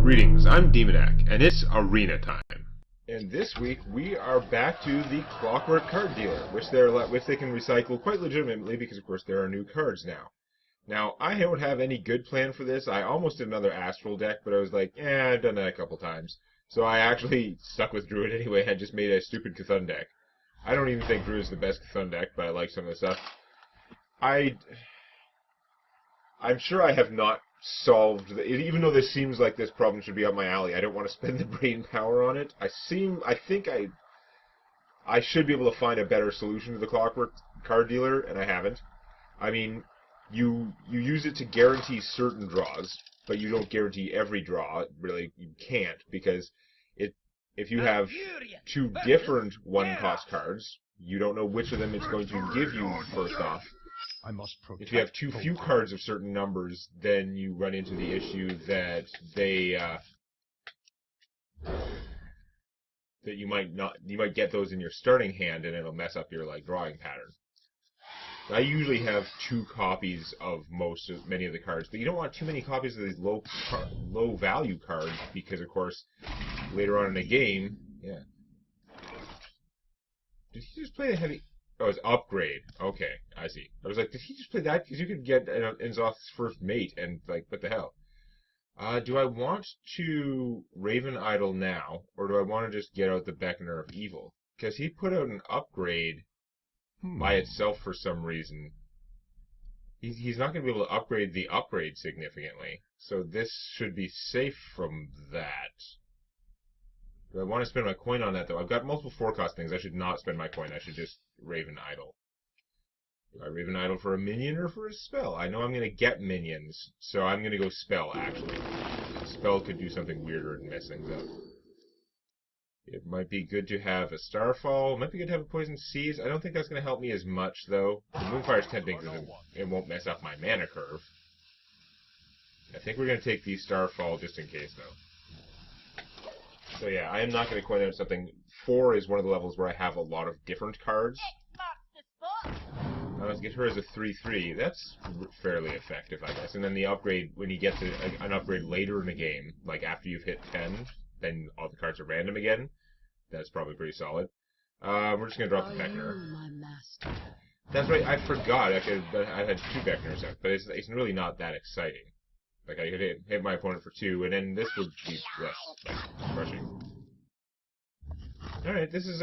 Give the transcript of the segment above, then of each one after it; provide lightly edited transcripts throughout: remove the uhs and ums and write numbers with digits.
Greetings, I'm Demonac, and it's arena time. And this week we are back to the Clockwork card dealer, which they can recycle quite legitimately because, of course, there are new cards now. Now, I don't have any good plan for this. I almost did another Astral deck, but I was like, I've done that a couple times. So I actually stuck with Druid anyway and just made a stupid Cthulhu deck. I don't even think Druid is the best Cthulhu deck, but I like some of the stuff. I'm sure I have not solved even though this seems like this problem should be up my alley. I don't want to spend the brain power on it. I think I should be able to find a better solution to the Clockwork card dealer, and I haven't. I mean, you use it to guarantee certain draws, but you don't guarantee every draw. Really, you can't, because if you have two different one-cost cards, you don't know which of them it's going to give you first off. If you have too few cards of certain numbers, then you run into the issue that that you might get those in your starting hand, and it'll mess up your drawing pattern. I usually have 2 copies of many of the cards, but you don't want too many copies of these low value cards, because of course later on in the game, Did he just play a heavy? Oh, it's upgrade. Okay, I see. I was like, did he just play that? Because you could get Inzoth's first mate, and what the hell? Do I want to Raven Idol now, or do I want to just get out the Beckoner of Evil? Because he put out an upgrade by itself for some reason. He's not going to be able to upgrade the upgrade significantly, so this should be safe from that. Do I want to spend my coin on that, though? I've got multiple 4-cost things. I should not spend my coin. I should just Raven Idol. Do I Raven Idol for a minion or for a spell? I know I'm going to get minions, so I'm going to go spell, actually. Spell could do something weirder and mess things up. It might be good to have a Starfall. It might be good to have a Poison Seas. I don't think that's going to help me as much, though. The Moonfire's tempting because it won't mess up my mana curve. I think we're going to take the Starfall just in case, though. So yeah, I am not going to coin out something. 4 is one of the levels where I have a lot of different cards. Let's get her as a 3/3. That's fairly effective, I guess. And then the upgrade, when you get to an upgrade later in the game, like after you've hit 10, then all the cards are random again. That's probably pretty solid. We're just going to drop the Beckoner. That's right, I forgot. I had 2 Beckoners out, but it's really not that exciting. Like, I could hit my opponent for 2, and then this would be less crushing. Alright, this is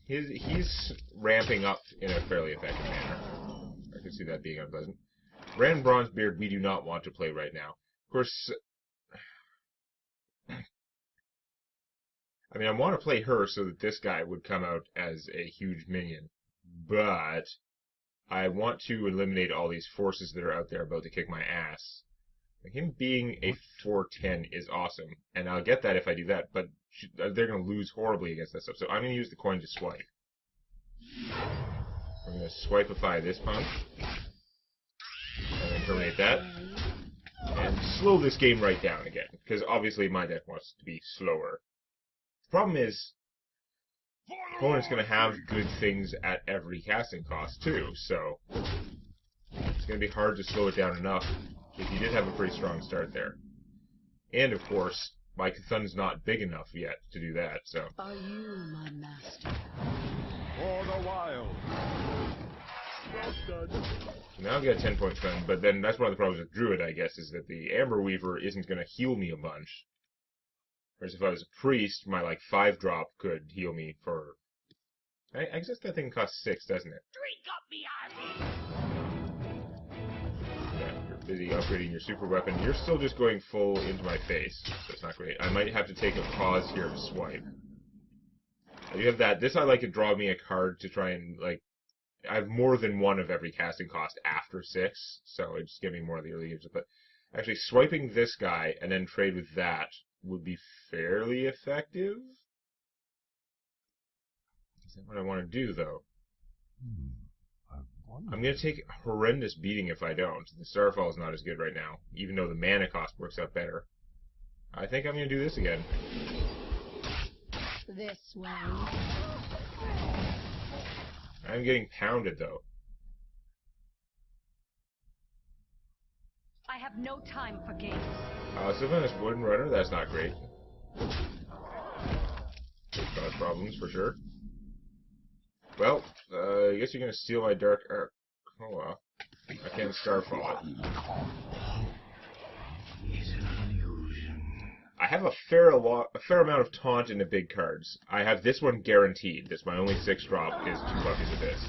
he's ramping up in a fairly effective manner. I can see that being unpleasant. Rand Bronzebeard we do not want to play right now. Of course, I mean, I want to play her so that this guy would come out as a huge minion. But I want to eliminate all these forces that are out there about to kick my ass. Him being a 4/10 is awesome, and I'll get that if I do that, but they're going to lose horribly against that stuff, so I'm going to use the coin to swipe. I'm going to swipeify this punk, and then terminate that, and slow this game right down again, because obviously my deck wants to be slower. The problem is, the opponent's going to have good things at every casting cost, too, so it's going to be hard to slow it down enough. He did have a pretty strong start there. And, of course, my Cthulhu's not big enough yet to do that, so. Are you my master? For the wild. So now I've got a 10-point Cthulhu, but then that's one of the problems with Druid, I guess, is that the Amber Weaver isn't going to heal me a bunch. Whereas if I was a Priest, my, 5-drop could heal me for... I guess that thing costs 6, doesn't it? Drink up me ivy! Busy upgrading your super weapon. You're still just going full into my face, so it's not great. I might have to take a pause here to swipe. You have that. This I like to draw me a card to try and, I have more than one of every casting cost after 6, so it's giving me more of the early games. But actually, swiping this guy and then trade with that would be fairly effective. Is that what I want to do, though? I'm going to take a horrendous beating if I don't. The Starfall is not as good right now, even though the mana cost works out better. I think I'm going to do this again. This way. I'm getting pounded, though. I have no time for games. Sylvanas Wooden Runner, that's not great. Cause problems for sure. Well, I guess you're gonna steal my Dark Arc. Oh well. I can't Starfall it. I have a fair amount of taunt in the big cards. I have this one guaranteed. That's my only 6-drop is 2 buckets of this.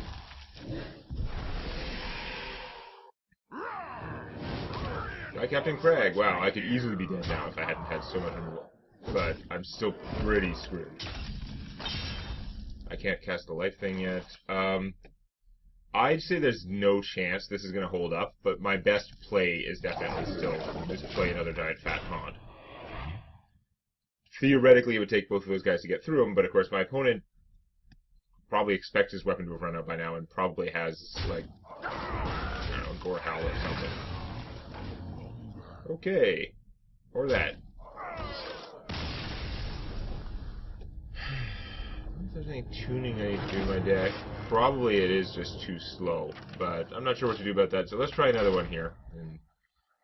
Hi, Captain Crag. Wow, I could easily be dead now if I hadn't had so much removal. But I'm still pretty screwed. I can't cast the life thing yet. I'd say there's no chance this is going to hold up, but my best play is definitely still just play another giant fat taunt. Theoretically, it would take both of those guys to get through him, but of course my opponent probably expects his weapon to have run out by now and probably has, like, I don't know, Gore Howl or something. Okay. Or that. If there's any tuning I need to do in my deck. Probably it is just too slow, but I'm not sure what to do about that, so let's try another one here. And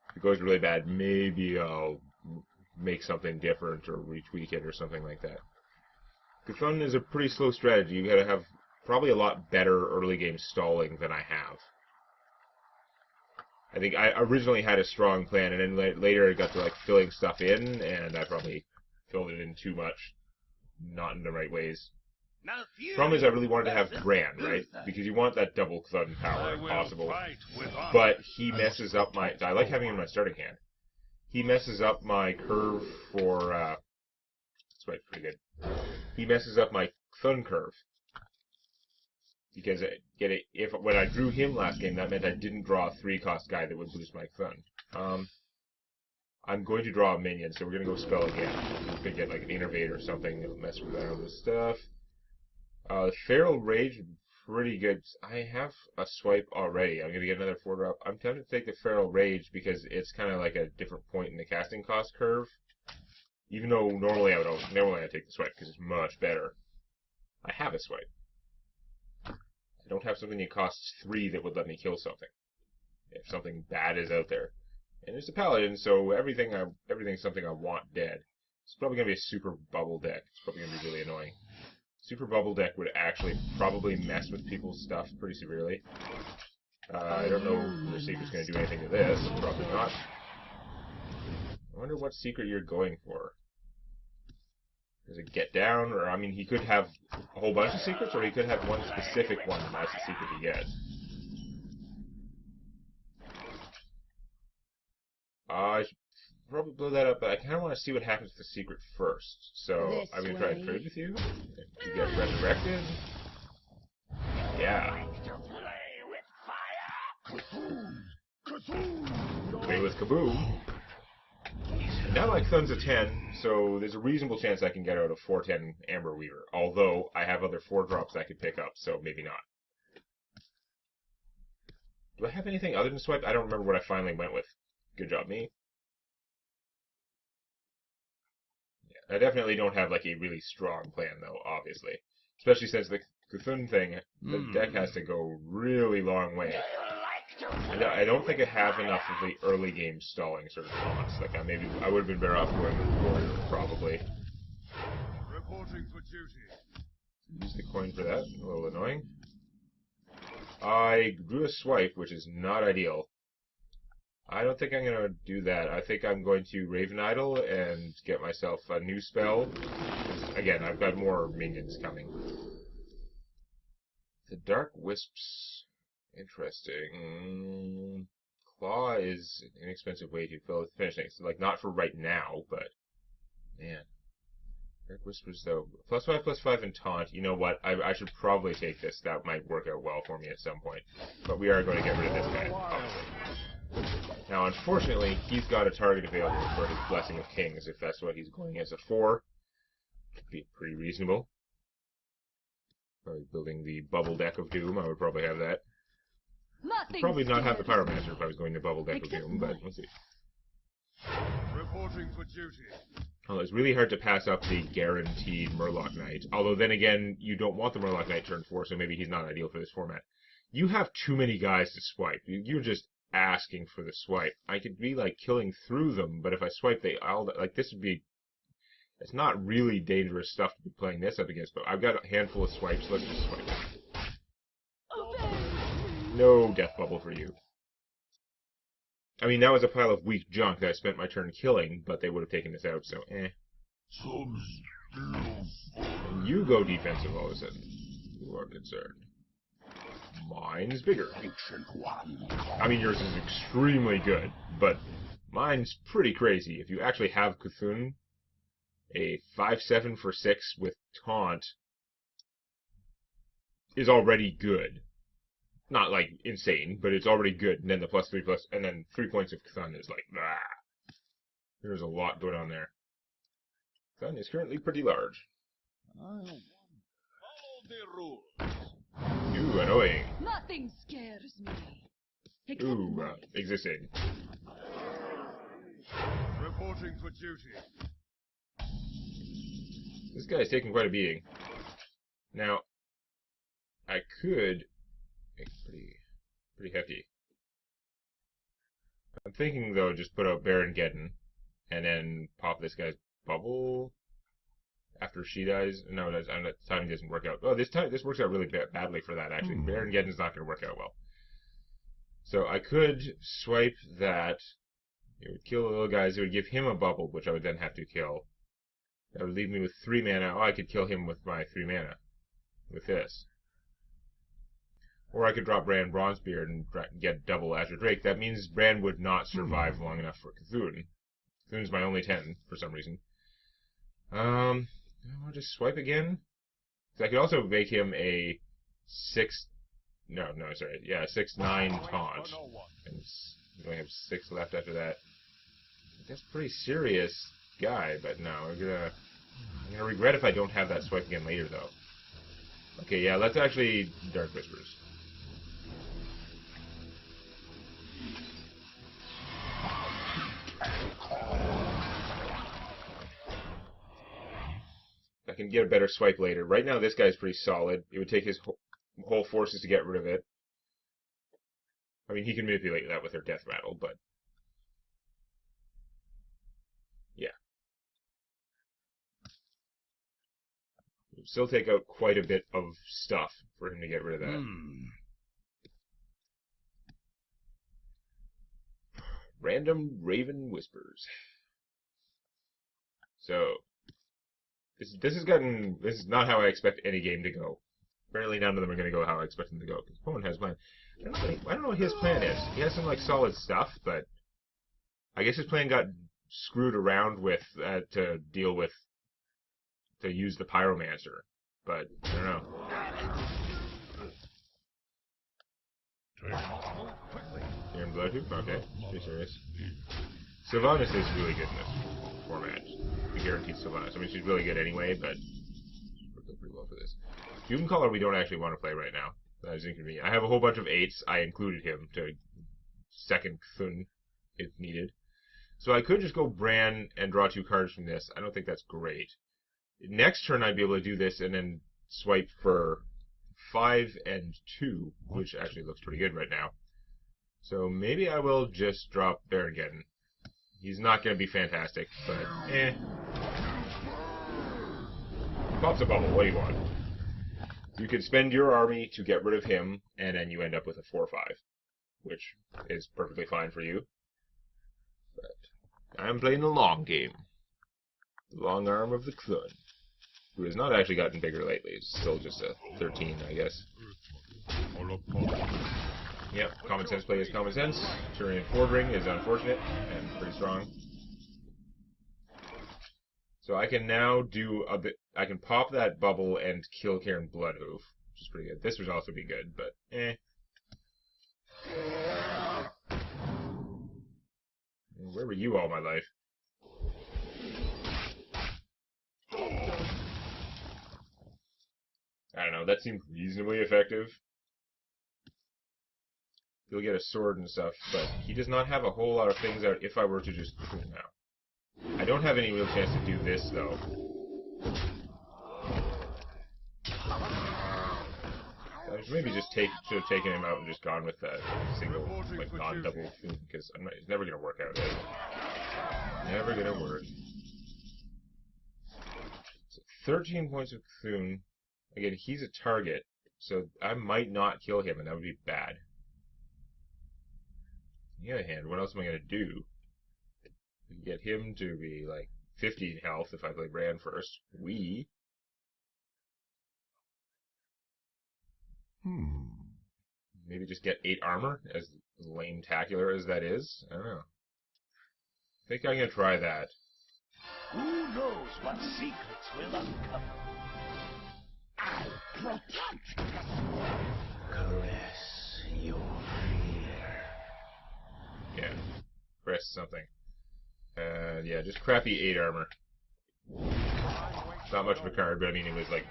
if it goes really bad, maybe I'll make something different or retweak it or something like that. Cthulhu is a pretty slow strategy. You gotta have probably a lot better early game stalling than I have. I think I originally had a strong plan, and then later I got to like filling stuff in, and I probably filled it in too much, not in the right ways. Problem is, I really wanted to have Gran, right? Because you want that double Cthulhu power if possible. But he messes up my. I like having him in my starting hand. He messes up my curve for. That's right, pretty good. He messes up my Cthulhu curve. Because when I drew him last game, that meant I didn't draw a 3-cost guy that would boost my Cthulhu. I'm going to draw a minion, so we're going to go spell again. We could get like an Innervate or something that'll mess around with stuff. The Feral Rage, pretty good. I have a swipe already. I'm going to get another 4-drop. I'm tempted to take the Feral Rage because it's kind of like a different point in the casting cost curve. Even though normally I'd take the swipe because it's much better. I have a swipe. I don't have something that costs 3 that would let me kill something. If something bad is out there. And it's a paladin, so everything's something I want dead. It's probably going to be a super bubble deck. It's probably going to be really annoying. Super bubble deck would actually probably mess with people's stuff pretty severely. I don't know if the secret's going to do anything to this. Probably not. I wonder what secret you're going for. Does it get down? Or, I mean, he could have a whole bunch of secrets, or he could have one specific one, and that's the secret he gets. I should probably blow that up, but I kind of want to see what happens to the secret first. So, I'm going to try and trade with you. You get resurrected. Yeah. Play with Kaboom. And now my Cthulhu's a 10, so there's a reasonable chance I can get out a 4/10 Amber Weaver. Although, I have other 4-drops I could pick up, so maybe not. Do I have anything other than swipe? I don't remember what I finally went with. Good job, me. Yeah, I definitely don't have like a really strong plan, though, obviously. Especially since the Cthulhu thing, the deck has to go really long way. I don't think I have enough of the early game stalling sort of taunts. Like I would have been better off going with Warrior, probably. Reporting for duty. Use the coin for that. A little annoying. I drew a swipe, which is not ideal. I don't think I'm going to do that. I think I'm going to Raven Idol and get myself a new spell. Again, I've got more minions coming. The Dark Wisps. Interesting. Claw is an inexpensive way to finish things. Like, not for right now, but... Man. Dark Whispers, though. +5/+5 and taunt. You know what? I should probably take this. That might work out well for me at some point. But we are going to get rid of this guy, obviously. Now, unfortunately, he's got a target available for his Blessing of Kings, if that's what he's going as a 4. Could be pretty reasonable. Probably building the Bubble Deck of Doom. I would probably have that. Probably not have the Pyromancer if I was going to Bubble Deck of Doom, but we'll see. Reporting for duty. Well, it's really hard to pass up the guaranteed Murloc Knight. Although, then again, you don't want the Murloc Knight turn 4, so maybe he's not ideal for this format. You have too many guys to swipe. You're just asking for the swipe. I could be like killing through them, but if I swipe, they all like this would be. It's not really dangerous stuff to be playing this up against, but I've got a handful of swipes. Let's just swipe. No death bubble for you. I mean, that was a pile of weak junk that I spent my turn killing, but they would have taken this out, so eh. And you go defensive all of a sudden. You are concerned. Mine's bigger. I mean, yours is extremely good, but mine's pretty crazy. If you actually have Cthulhu, a 5/7 for 6 with taunt is already good. Not like insane, but it's already good. And then the +3 and then 3 points of Cthulhu is like, ah. There's a lot going on there. Cthulhu is currently pretty large. Follow the rules. Ooh, annoying. Nothing scares me. Except Ooh, noise. existing. Reporting for duty. This guy's taking quite a beating. Now, I could make pretty hefty. I'm thinking though, just put out Baron Geddon, and then pop this guy's bubble after she dies. No, that's, timing doesn't work out. Oh, this works out really badly for that actually. Baron Geddon's not going to work out well. So I could swipe that. It would kill the little guys. It would give him a bubble, which I would then have to kill. That would leave me with 3 mana. Oh, I could kill him with my 3 mana. With this. Or I could drop Bran Bronzebeard and get double Azure Drake. That means Bran would not survive long enough for Cthulhu. Cthulhu's my only 10, for some reason. I'll just swipe again. So I could also make him a 6... No, sorry. Yeah, 6/9 taunt. And we only have 6 left after that. That's a pretty serious guy, but no, I'm gonna regret if I don't have that swipe again later, though. Okay, yeah, let's actually Dark Whispers. I can get a better swipe later. Right now, this guy's pretty solid. It would take his whole forces to get rid of it. I mean, he can manipulate that with her death rattle, but yeah. It would still take out quite a bit of stuff for him to get rid of that. Random Raven Whispers. So, this is not how I expect any game to go. Apparently none of them are going to go how I expect them to go. Because Pone has mine. I don't know what his plan is. He has some like solid stuff, but I guess his plan got screwed around with to use the Pyromancer. But I don't know. You're in Bloodhoop? Okay. Pretty serious. Sylvanas is really good in this format. We guaranteed Sylvanas. I mean, she's really good anyway, but worked out pretty well for this. Doomcaller we don't actually want to play right now. That is inconvenient. I have a whole bunch of 8s. I included him to second Cthulhu if needed. So I could just go Bran and draw 2 cards from this. I don't think that's great. Next turn I'd be able to do this and then swipe for 5 and 2, which actually looks pretty good right now. So maybe I will just drop Baron Geddon. He's not going to be fantastic, but eh. Pops a bubble, what do you want? You can spend your army to get rid of him, and then you end up with a 4/5, which is perfectly fine for you. But I'm playing the long game. The long arm of the Cthulhu, who has not actually gotten bigger lately. It's still just a 13, I guess. Yep, common sense play is common sense. Turian Fordring is unfortunate and pretty strong. So I can now do a bit. I can pop that bubble and kill Karen Bloodhoof, which is pretty good. This would also be good, but eh. Where were you all my life? I don't know. That seemed reasonably effective. He'll get a sword and stuff, but he does not have a whole lot of things out if I were to just cool now. I don't have any real chance to do this, though. I was maybe just should have taken him out and just gone with a single, like, non-double Thune, because it's never going to work out. Never going to work. So 13 points of Thune. Again, he's a target, so I might not kill him, and that would be bad. On the other hand, what else am I going to do? Get him to be, like, 15 health if I play Bran first. Maybe just get 8 armor, as lame-tacular as that is. I don't know. I think I'm going to try that. Who knows what secrets will uncover? I'll protect you. Caress your fear. Yeah. Press something. Yeah, just crappy 8 armor. Not much of a card, but I mean, it was like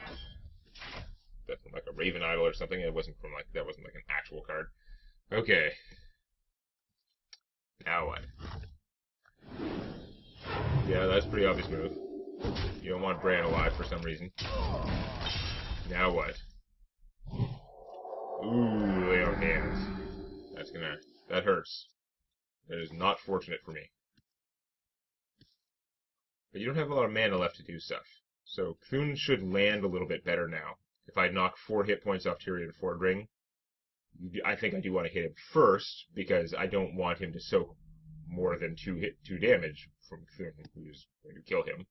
a Raven Idol or something. That wasn't like an actual card. Okay. Now what? Yeah, that's a pretty obvious move. You don't want Bran alive for some reason. Now what? Ooh, lay on hands. That hurts. That is not fortunate for me. But you don't have a lot of mana left to do stuff. So Thune should land a little bit better now. If I knock 4 hit points off Tyrion Fordring, I think I do want to hit him first, because I don't want him to soak more than 2 damage from Thune, who's going to kill him.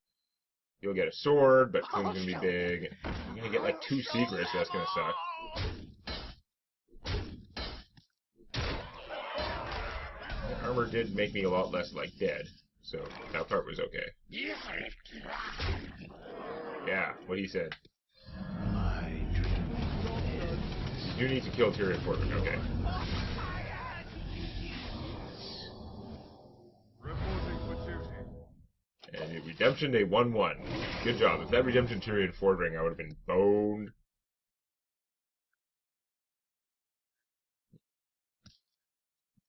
You'll get a sword, but Thune's going to be big. You're going to get like 2 secrets, that's going to suck. The armor did make me a lot less, like, dead, so that part was okay. Yeah, what he said. You need to kill Tyrion Fordring, okay. Reporting for duty. And it redemption a 1-1. Good job. If that redemption Tyrion Fordring, I would have been boned.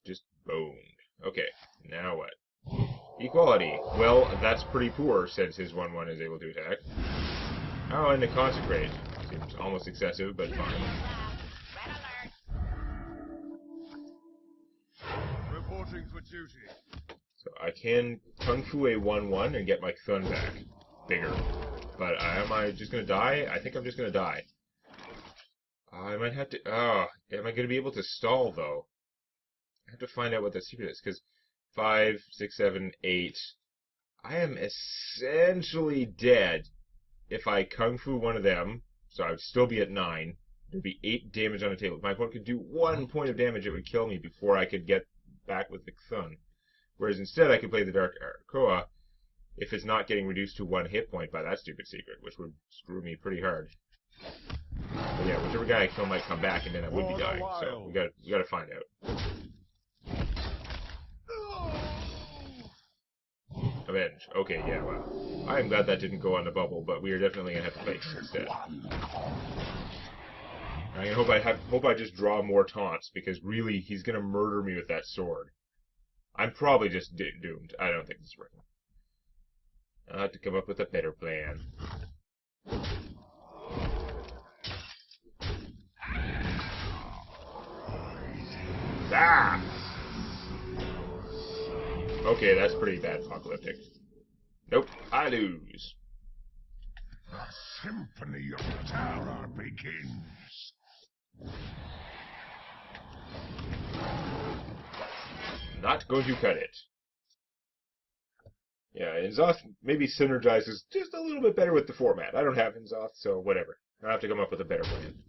Just boned. Okay, now what? Equality. Well, that's pretty poor since his 1-1 is able to attack. Oh, and the Consecrate. Seems almost excessive, but fine. Reporting for duty. So I can Kung Fu a 1-1 and get my Thun back. Bigger. But am I just going to die? I think I'm just going to die. I might have to... am I going to be able to stall, though? I have to find out what the secret is, because 5, 6, 7, 8... I am essentially dead if I Kung Fu one of them, so I would still be at 9. There'd be 8 damage on the table. If my opponent could do 1 point of damage, it would kill me before I could get back with the Thun. Whereas instead, I could play the Dark Koa if it's not getting reduced to 1 hit point by that stupid secret, which would screw me pretty hard. But yeah, whichever guy I kill might come back, and then I would be dying. So we gotta find out. Avenge. Okay, yeah, well, I am glad that didn't go on the bubble, but we are definitely gonna have to fight instead. I hope I just draw more taunts, because really, he's gonna murder me with that sword. I'm probably just doomed. I don't think this is working. I'll have to come up with a better plan. Ah! Okay, that's pretty bad apocalyptic. Nope, I lose. The symphony of terror begins. Not going to cut it. Yeah, Inzoth maybe synergizes just a little bit better with the format. I don't have Inzoth, so whatever. I'll have to come up with a better plan.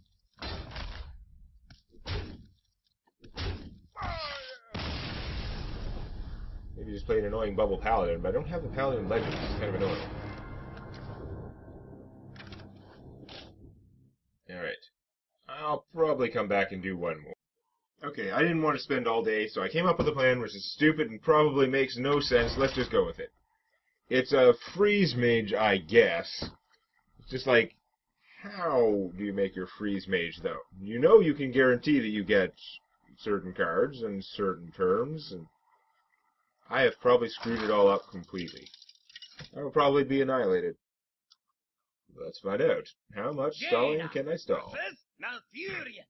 Maybe just play an annoying Bubble Paladin, but I don't have the Paladin Legend. It's kind of annoying. Alright. I'll probably come back and do one more. Okay, I didn't want to spend all day, so I came up with a plan which is stupid and probably makes no sense. Let's just go with it. It's a freeze mage, I guess. It's just like, how do you make your freeze mage, though? You know you can guarantee that you get certain cards and certain terms, and I have probably screwed it all up completely. I will probably be annihilated. Let's find out. How much stalling can I stall? Malfurion.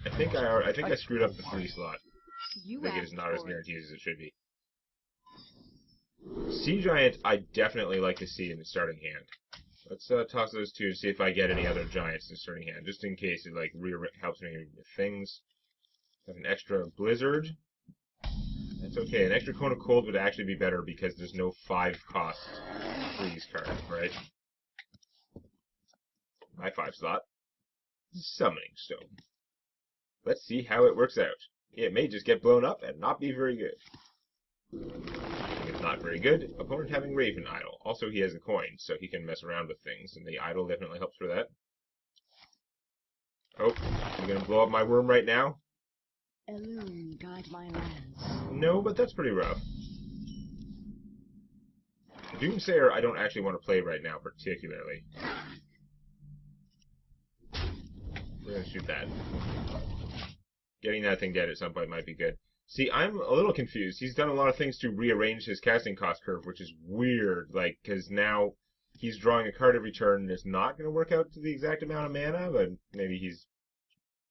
I think I screwed up the 3 slot. You I think it is asked not as for it. guaranteed as it should be. Sea Giant, I definitely like to see in the starting hand. Let's toss those two and see if I get any other giants in the starting hand, just in case it like helps me with things. Have an extra Blizzard. That's okay. An extra Cone of Cold would actually be better because there's no 5 cost freeze card, right? My 5 slot. Summoning Stone. Let's see how it works out. It may just get blown up and not be very good. If it's not very good, opponent having Raven Idol. Also, he has a coin, so he can mess around with things, and the Idol definitely helps for that. Oh, I'm gonna blow up my worm right now? Alone guide my lands. No, but that's pretty rough. Doomsayer I don't actually want to play right now, particularly. We're gonna shoot that. Getting that thing dead at some point might be good. See, I'm a little confused. He's done a lot of things to rearrange his casting cost curve, which is weird, like, because now he's drawing a card every turn and it's not going to work out to the exact amount of mana, but maybe he's...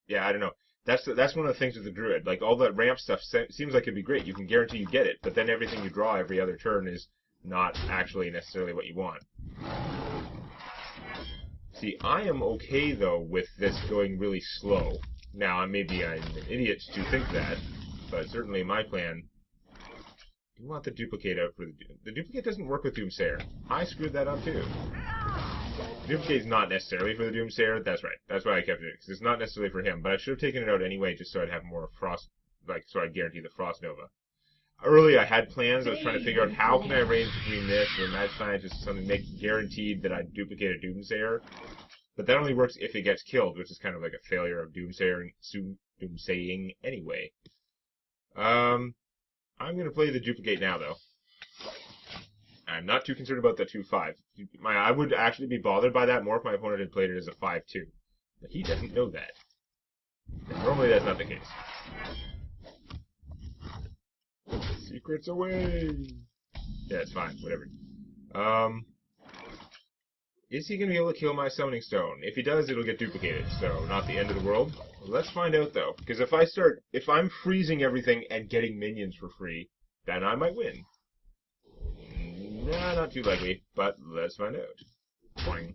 Yeah, I don't know. That's one of the things with the Druid. Like, all that ramp stuff seems like it'd be great. You can guarantee you get it, but then everything you draw every other turn is not actually necessarily what you want. See, I am okay, though, with this going really slow. Now, maybe I'm an idiot to think that, but certainly my plan... You want the duplicate out for the duplicate doesn't work with Doomsayer. I screwed that up, too. Duplicate is not necessarily for the Doomsayer. That's right. That's why I kept it, because it's not necessarily for him. But I should have taken it out anyway, just so I'd have more Frost... Like, so I'd guarantee the Frost Nova. Early, I had plans. I was trying to figure out how can I arrange between this or Mad Scientist or something, make guaranteed that I'd duplicate a Doomsayer. But that only works if it gets killed, which is kind of like a failure of Doomsaying anyway. I'm going to play the duplicate now, though. I'm not too concerned about the 2-5. I would actually be bothered by that more if my opponent had played it as a 5-2. But he doesn't know that. And normally that's not the case. Secrets away! Yeah, it's fine. Whatever. Is he going to be able to kill my Summoning Stone? If he does, it'll get duplicated, so not the end of the world. Let's find out, though, because if I'm freezing everything and getting minions for free, then I might win. Nah, not too likely, but let's find out. Boing.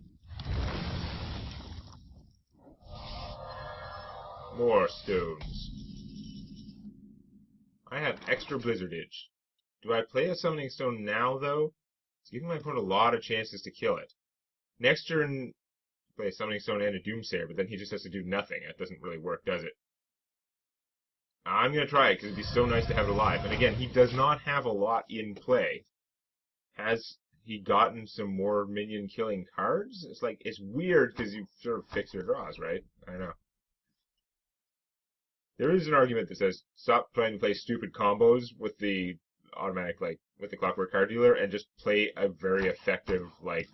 More stones. I have extra Blizzardage. Do I play a Summoning Stone now, though? It's giving my opponent a lot of chances to kill it. Next turn, play a Summoning Stone and a Doomsayer, but then he just has to do nothing. That doesn't really work, does it? I'm going to try it, because it'd be so nice to have it alive. And again, he does not have a lot in play. Has he gotten some more minion-killing cards? It's like, it's weird, because you sort of fix your draws, right? I know. There is an argument that says, stop trying to play stupid combos with the automatic, like, with the Clockwork card dealer, and just play a very effective, like,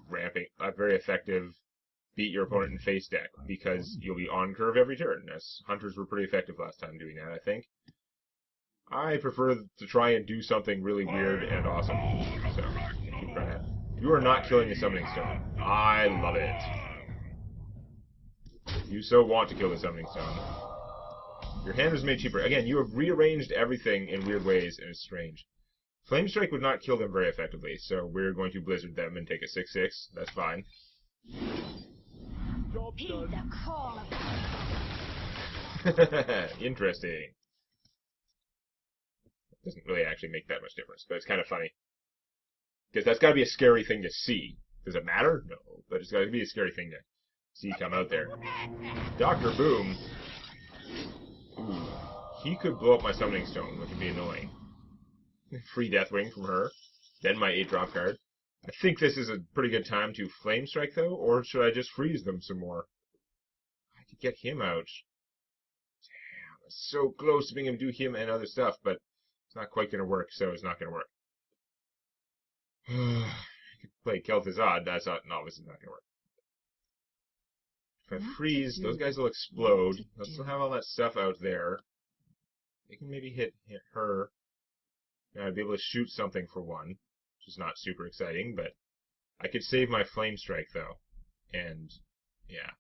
beat your opponent in face deck, because you'll be on curve every turn. As Hunters were pretty effective last time doing that, I think. I prefer to try and do something really weird and awesome. So, keep trying that. You are not killing the Summoning Stone. I love it. You so want to kill the Summoning Stone. Your hand was made cheaper. Again, you have rearranged everything in weird ways, and it's strange. Flame Strike would not kill them very effectively, so we're going to Blizzard them and take a 6-6. That's fine. Heed the call of Interesting. Doesn't really actually make that much difference, but it's kind of funny. Because that's got to be a scary thing to see. Does it matter? No, but it's got to be a scary thing to see come out there. Dr. Boom. Ooh. He could blow up my Summoning Stone, which would be annoying. Free Deathwing from her. Then my 8-drop card. I think this is a pretty good time to Flame Strike, though, or should I just freeze them some more? I could get him out. Damn, it's so close to being able to do him and other stuff, but it's not quite going to work, so it's not going to work. I could play Kel'Thuzad. That's not, no, this is not going to work. If I freeze, those guys will explode. They'll still have all that stuff out there. They can maybe hit her. And I'd be able to shoot something for one, which is not super exciting, but I could save my Flame Strike, though. And, yeah.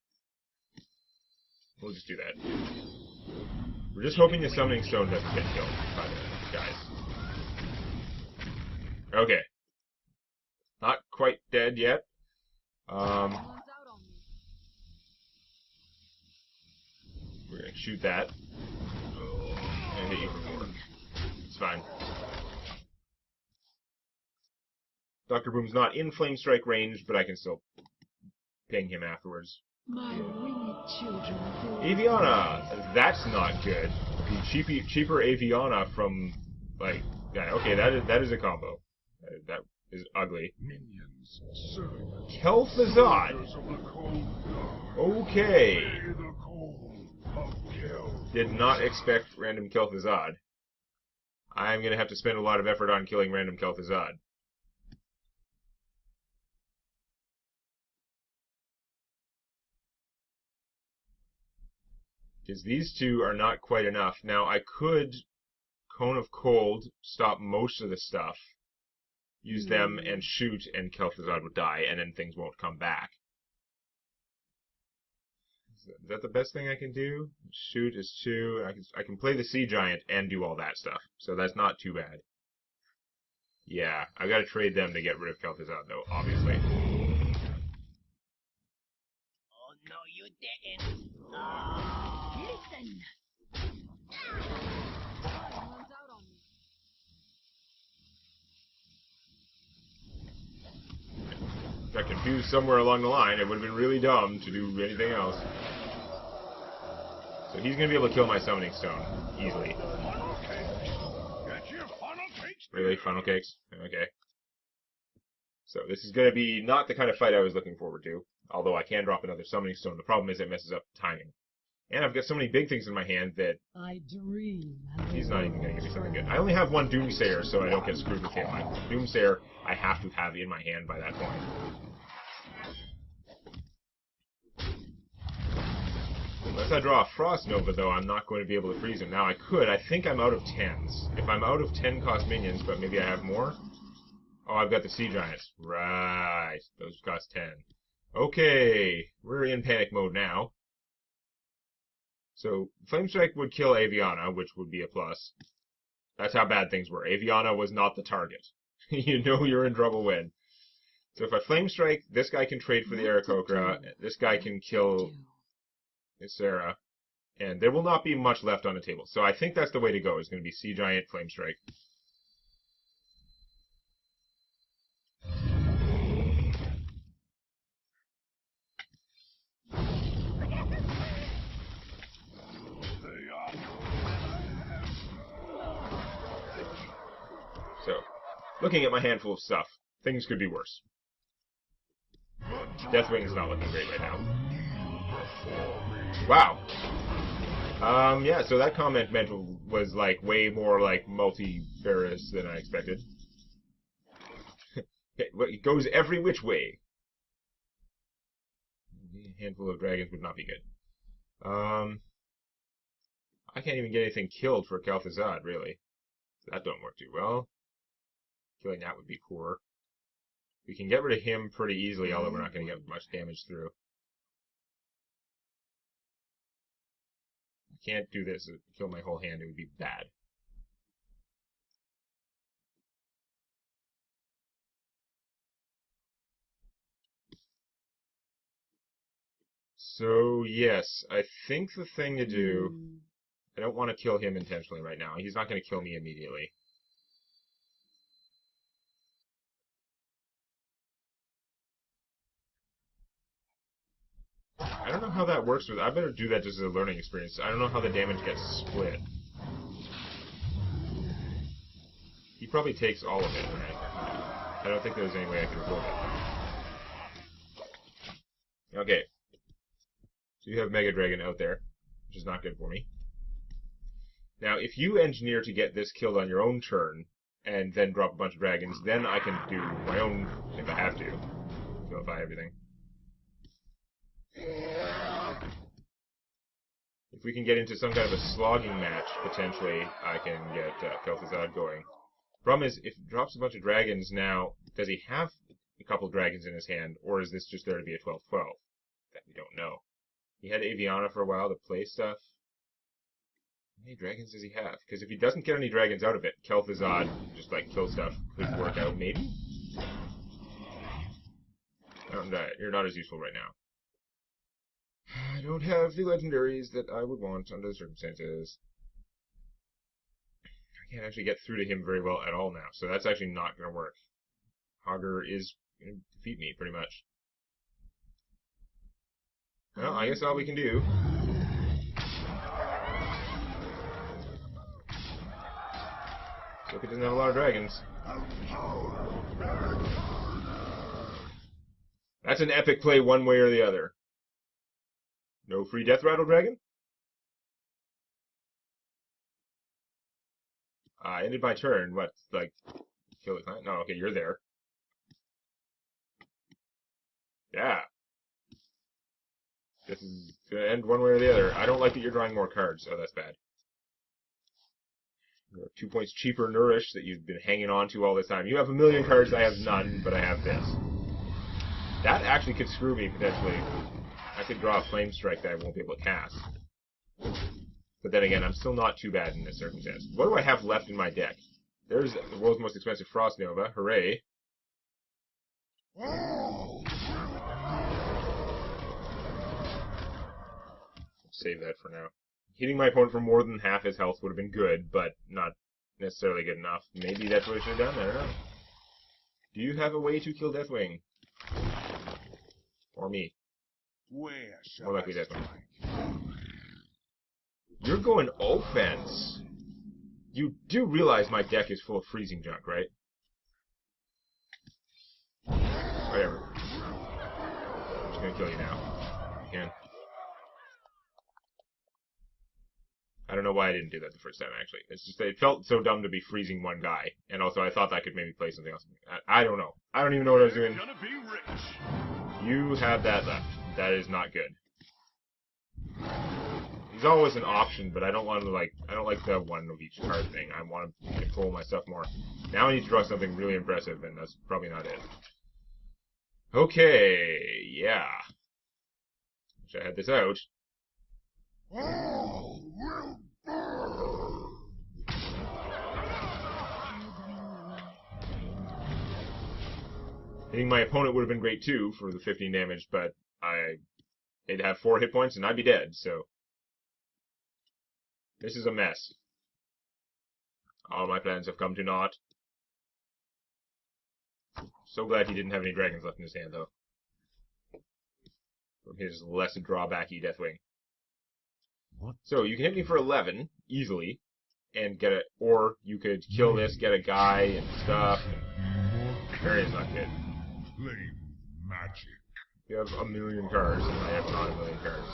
We'll just do that. We're just hoping the Summoning Stone doesn't get killed by the guys. Okay. Not quite dead yet. We're gonna shoot that. And hit you for 4. It's fine. Dr. Boom's not in Flame Strike range, but I can still ping him afterwards. My winged children. Aviana! That's not good. The cheaper Aviana from, like, yeah, okay, that is a combo. That is ugly. Minions serving Kel'Thuzad! of the cold dark. Okay. May the cold of Kel. Did not expect random Kel'Thuzad. I'm gonna have to spend a lot of effort on killing random Kel'Thuzad. Because these two are not quite enough. Now, I could Cone of Cold, stop most of the stuff, use them and shoot, and Kel'Thuzad would die, and then things won't come back. Is that the best thing I can do? Shoot is 2. I can play the Sea Giant and do all that stuff, so that's not too bad. Yeah, I've got to trade them to get rid of Kel'Thuzad, though, obviously. Oh, no, you didn't. Listen. Got confused somewhere along the line. It would have been really dumb to do anything else. So he's going to be able to kill my Summoning Stone easily. Funnel cakes. Get your funnel cakes. Really? Funnel cakes? Okay. So this is going to be not the kind of fight I was looking forward to. Although I can drop another Summoning Stone. The problem is it messes up timing. And I've got so many big things in my hand that I dream. he's not even going to give me something good. I only have one Doomsayer, so I don't get screwed with him. Doomsayer I have to have in my hand by that point. Unless I draw a Frost Nova, though, I'm not going to be able to freeze him. Now, I could. I think I'm out of 10s. If I'm out of 10-cost minions, but maybe I have more. Oh, I've got the Sea Giants. Right. Those cost 10. Okay. We're in panic mode now. So, Flame Strike would kill Aviana, which would be a plus. That's how bad things were. Aviana was not the target. You know you're in trouble when. So if I Flame Strike, this guy can trade for the Aarakocra, this guy can kill Sarah, and there will not be much left on the table. So I think that's the way to go. It's going to be Sea Giant, Flame Strike. So, looking at my handful of stuff, things could be worse. Deathwing is not looking great right now. Wow. Yeah, so that comment was like way more like multifarious than I expected. It goes every which way. A handful of dragons would not be good. I can't even get anything killed for Kel'Thuzad, really. That don't work too well. Killing that would be poor. We can get rid of him pretty easily, although we're not going to get much damage through. I can't do this. It would kill my whole hand. It would be bad. So, yes, I think the thing to do... I don't want to kill him intentionally right now. He's not going to kill me immediately. I don't know how that works with... I better do that just as a learning experience. I don't know how the damage gets split. He probably takes all of it, right? I don't think there's any way I can avoid it. Okay. So you have Mega Dragon out there, which is not good for me. Now, if you engineer to get this killed on your own turn, and then drop a bunch of dragons, then I can do my own, if I have to, kilify everything. If we can get into some kind of a slogging match, potentially, I can get Kel'Thuzad going. Problem is, if he drops a bunch of dragons now, does he have a couple dragons in his hand, or is this just there to be a 12-12? That we don't know. He had Aviana for a while to play stuff. How many dragons does he have? Because if he doesn't get any dragons out of it, Kel'Thuzad, just like kill stuff, could work out, maybe? You're not as useful right now. I don't have the legendaries that I would want under the circumstances. I can't actually get through to him very well at all now, so that's actually not going to work. Hogger is going to defeat me, pretty much. Well, I guess all we can do... Look, it doesn't have a lot of dragons. That's an epic play one way or the other. No free Death Rattle Dragon? Ended my turn. What? Like, kill the client? No, okay, you're there. Yeah. This is gonna end one way or the other. I don't like that you're drawing more cards. Oh, that's bad. You're 2 points cheaper Nourish that you've been hanging on to all this time. You have 1,000,000 cards, I have none, but I have this. That actually could screw me, potentially. I could draw a Flame Strike that I won't be able to cast. But then again, I'm still not too bad in this circumstance. What do I have left in my deck? There's the world's most expensive Frost Nova. Hooray. Save that for now. Hitting my opponent for more than half his health would have been good, but not necessarily good enough. Maybe that's what I should have done. I don't know. Do you have a way to kill Deathwing? Or me? Where shall More likely I Deathwing. strike? You're going offense. You do realize my deck is full of freezing junk, right? Whatever. I'm just gonna kill you now. Again. I don't know why I didn't do that the first time, actually. It's just that it felt so dumb to be freezing one guy. And also, I thought I could maybe play something else. I don't know. I don't even know what I was doing. Gonna be rich. You have that left. That is not good. He's always an option, but I don't want to, like, I don't like the one of each card thing. I want to control my stuff more. Now I need to draw something really impressive, and that's probably not it. Okay, yeah. Wish I had this out. Hitting my opponent would have been great too for the 15 damage, but they'd have 4 hit points and I'd be dead, so this is a mess. All my plans have come to naught. So glad he didn't have any dragons left in his hand, though. From his less drawbacky Deathwing. What? So you can hit me for 11 easily, and get it, or you could kill this, get a guy and stuff. Very not good. Play magic. You have 1,000,000 cards, and I have not 1,000,000 cards.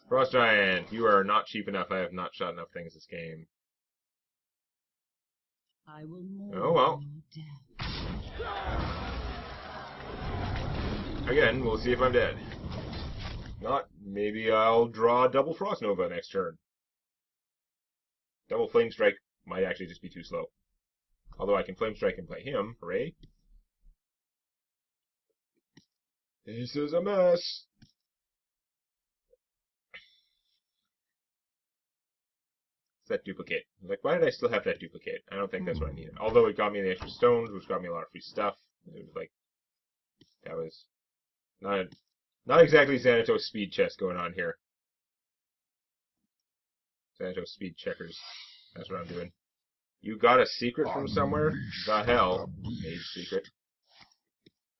Frost Giant, you are not cheap enough. I have not shot enough things this game. I will mourn Oh well. your death. Again, we'll see if I'm dead. Not, maybe I'll draw double Frost Nova next turn. Double Flame Strike might actually just be too slow. Although I can Flame Strike and play him. Hooray. This is a mess. That duplicate. I was like, why did I still have that duplicate? I don't think that's what I needed. Although it got me the extra stones, which got me a lot of free stuff. It was like, that was not exactly Xanatos speed chess going on here. Xanatos speed checkers. That's what I'm doing. You got a secret from somewhere? The hell? Mage secret.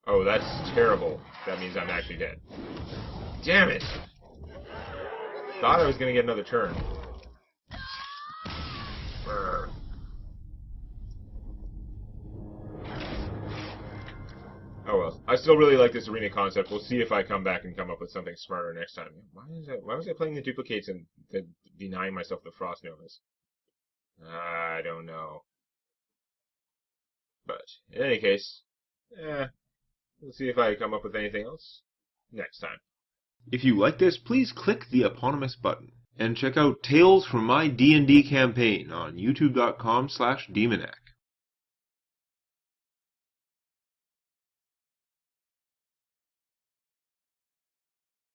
Oh, that's terrible. That means I'm actually dead. Damn it! Thought I was gonna get another turn. Brr. Oh well. I still really like this arena concept. We'll see if I come back and come up with something smarter next time. Why was I playing the duplicates and denying myself the Frost Novas? I don't know. But, in any case, we'll see if I come up with anything else next time. If you like this, please click the eponymous button. And check out Tales from My D&D Campaign on youtube.com/Demonac.